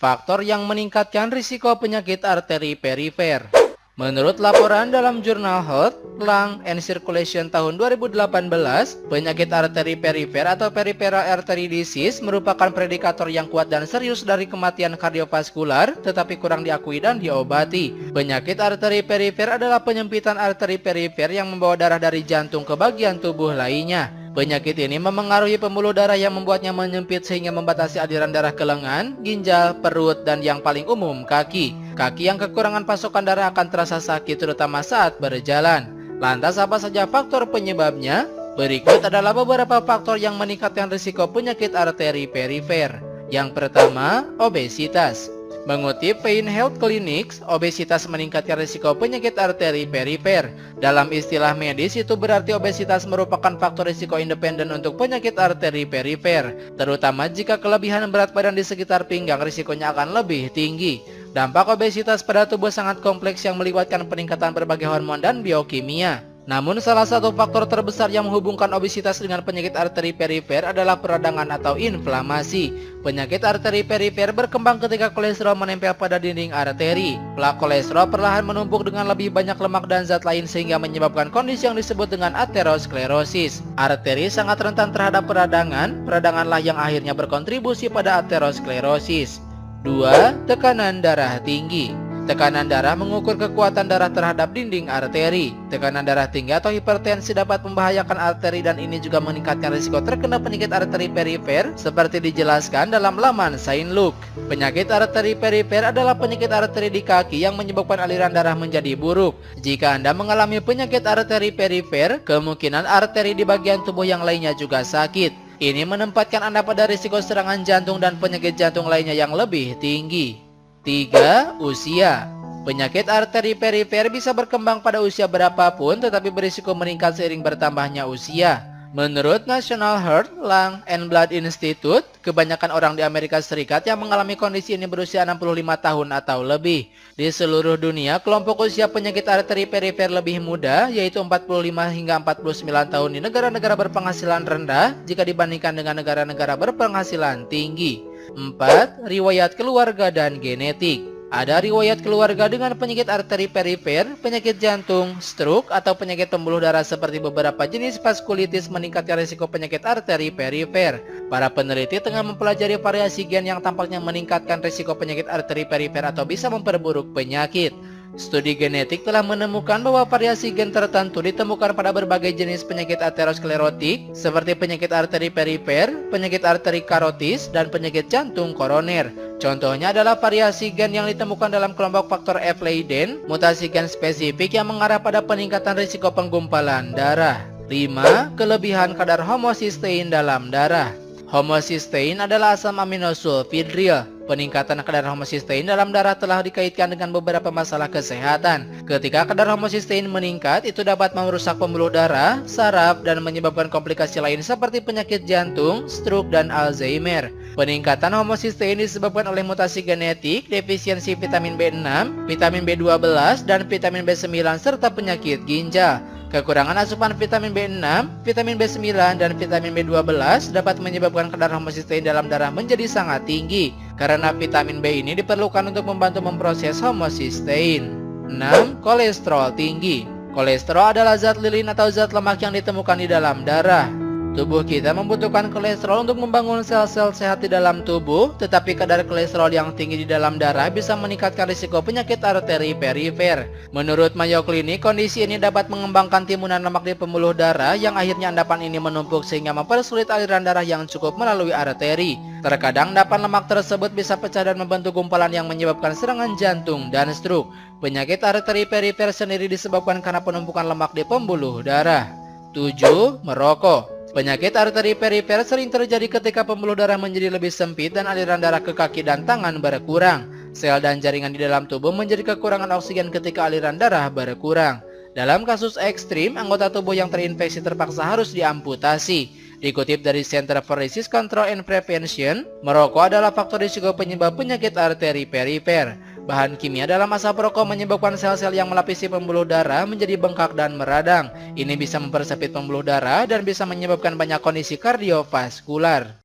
faktor yang meningkatkan risiko penyakit arteri perifer. Menurut laporan dalam jurnal Health, Lung and Circulation tahun 2018, penyakit arteri perifer atau peripheral artery disease merupakan predikator yang kuat dan serius dari kematian kardiovaskular, tetapi kurang diakui dan diobati. Penyakit arteri perifer adalah penyempitan arteri perifer yang membawa darah dari jantung ke bagian tubuh lainnya. Penyakit ini memengaruhi pembuluh darah yang membuatnya menyempit sehingga membatasi aliran darah ke lengan, ginjal, perut, dan yang paling umum kaki. Kaki yang kekurangan pasokan darah akan terasa sakit terutama saat berjalan. Lantas apa saja faktor penyebabnya? Berikut adalah beberapa faktor yang meningkatkan risiko penyakit arteri perifer. Yang pertama, obesitas. Mengutip Pain Health Clinics, obesitas meningkatkan risiko penyakit arteri perifer. Dalam istilah medis, itu berarti obesitas merupakan faktor risiko independen untuk penyakit arteri perifer. Terutama jika kelebihan berat badan di sekitar pinggang, risikonya akan lebih tinggi. Dampak obesitas pada tubuh sangat kompleks yang melibatkan peningkatan berbagai hormon dan biokimia. Namun salah satu faktor terbesar yang menghubungkan obesitas dengan penyakit arteri perifer adalah peradangan atau inflamasi. Penyakit arteri perifer berkembang ketika kolesterol menempel pada dinding arteri. Plak kolesterol perlahan menumpuk dengan lebih banyak lemak dan zat lain sehingga menyebabkan kondisi yang disebut dengan aterosklerosis. Arteri sangat rentan terhadap peradangan, peradanganlah yang akhirnya berkontribusi pada aterosklerosis. 2. Tekanan darah tinggi. Tekanan darah mengukur kekuatan darah terhadap dinding arteri. Tekanan darah tinggi atau hipertensi dapat membahayakan arteri dan ini juga meningkatkan risiko terkena penyakit arteri perifer seperti dijelaskan dalam laman Saint Luke. Penyakit arteri perifer adalah penyakit arteri di kaki yang menyebabkan aliran darah menjadi buruk. Jika Anda mengalami penyakit arteri perifer, kemungkinan arteri di bagian tubuh yang lainnya juga sakit. Ini menempatkan Anda pada risiko serangan jantung dan penyakit jantung lainnya yang lebih tinggi. 3. Usia. Penyakit arteri perifer bisa berkembang pada usia berapapun tetapi berisiko meningkat seiring bertambahnya usia. Menurut National Heart, Lung and Blood Institute, kebanyakan orang di Amerika Serikat yang mengalami kondisi ini berusia 65 tahun atau lebih. Di seluruh dunia, kelompok usia penyakit arteri perifer lebih muda, yaitu 45 hingga 49 tahun di negara-negara berpenghasilan rendah jika dibandingkan dengan negara-negara berpenghasilan tinggi. 4. Riwayat keluarga dan genetik. Ada riwayat keluarga dengan penyakit arteri perifer, penyakit jantung, stroke, atau penyakit pembuluh darah seperti beberapa jenis vaskulitis meningkatkan risiko penyakit arteri perifer. Para peneliti tengah mempelajari variasi gen yang tampaknya meningkatkan risiko penyakit arteri perifer atau bisa memperburuk penyakit. Studi genetik telah menemukan bahwa variasi gen tertentu ditemukan pada berbagai jenis penyakit aterosklerotik seperti penyakit arteri perifer, penyakit arteri karotis, dan penyakit jantung koroner. Contohnya adalah variasi gen yang ditemukan dalam kelompok faktor F Leiden, mutasi gen spesifik yang mengarah pada peningkatan risiko penggumpalan darah. 5. Kelebihan kadar homocysteine dalam darah. Homocysteine adalah asam aminosulfidril. Peningkatan kadar homocysteine dalam darah telah dikaitkan dengan beberapa masalah kesehatan. Ketika kadar homocysteine meningkat, itu dapat merusak pembuluh darah, saraf, dan menyebabkan komplikasi lain seperti penyakit jantung, stroke, dan Alzheimer. Peningkatan homocysteine disebabkan oleh mutasi genetik, defisiensi vitamin B6, vitamin B12, dan vitamin B9, serta penyakit ginjal. Kekurangan asupan vitamin B6, vitamin B9, dan vitamin B12 dapat menyebabkan kadar homocysteine dalam darah menjadi sangat tinggi. Karena vitamin B ini diperlukan untuk membantu memproses homocysteine. 6. Kolesterol tinggi. Kolesterol adalah zat lilin atau zat lemak yang ditemukan di dalam darah. Tubuh kita membutuhkan kolesterol untuk membangun sel-sel sehat di dalam tubuh, tetapi kadar kolesterol yang tinggi di dalam darah bisa meningkatkan risiko penyakit arteri perifer. Menurut Mayo Clinic, kondisi ini dapat mengembangkan timunan lemak di pembuluh darah yang akhirnya endapan ini menumpuk sehingga mempersulit aliran darah yang cukup melalui arteri. Terkadang endapan lemak tersebut bisa pecah dan membentuk gumpalan yang menyebabkan serangan jantung dan stroke. Penyakit arteri perifer sendiri disebabkan karena penumpukan lemak di pembuluh darah. 7. Merokok. Penyakit arteri perifer sering terjadi ketika pembuluh darah menjadi lebih sempit dan aliran darah ke kaki dan tangan berkurang. Sel dan jaringan di dalam tubuh menjadi kekurangan oksigen ketika aliran darah berkurang. Dalam kasus ekstrim, anggota tubuh yang terinfeksi terpaksa harus diamputasi. Dikutip dari Center for Disease Control and Prevention, merokok adalah faktor risiko penyebab penyakit arteri perifer. Bahan kimia dalam asap rokok menyebabkan sel-sel yang melapisi pembuluh darah menjadi bengkak dan meradang. Ini bisa mempersempit pembuluh darah dan bisa menyebabkan banyak kondisi kardiovaskular.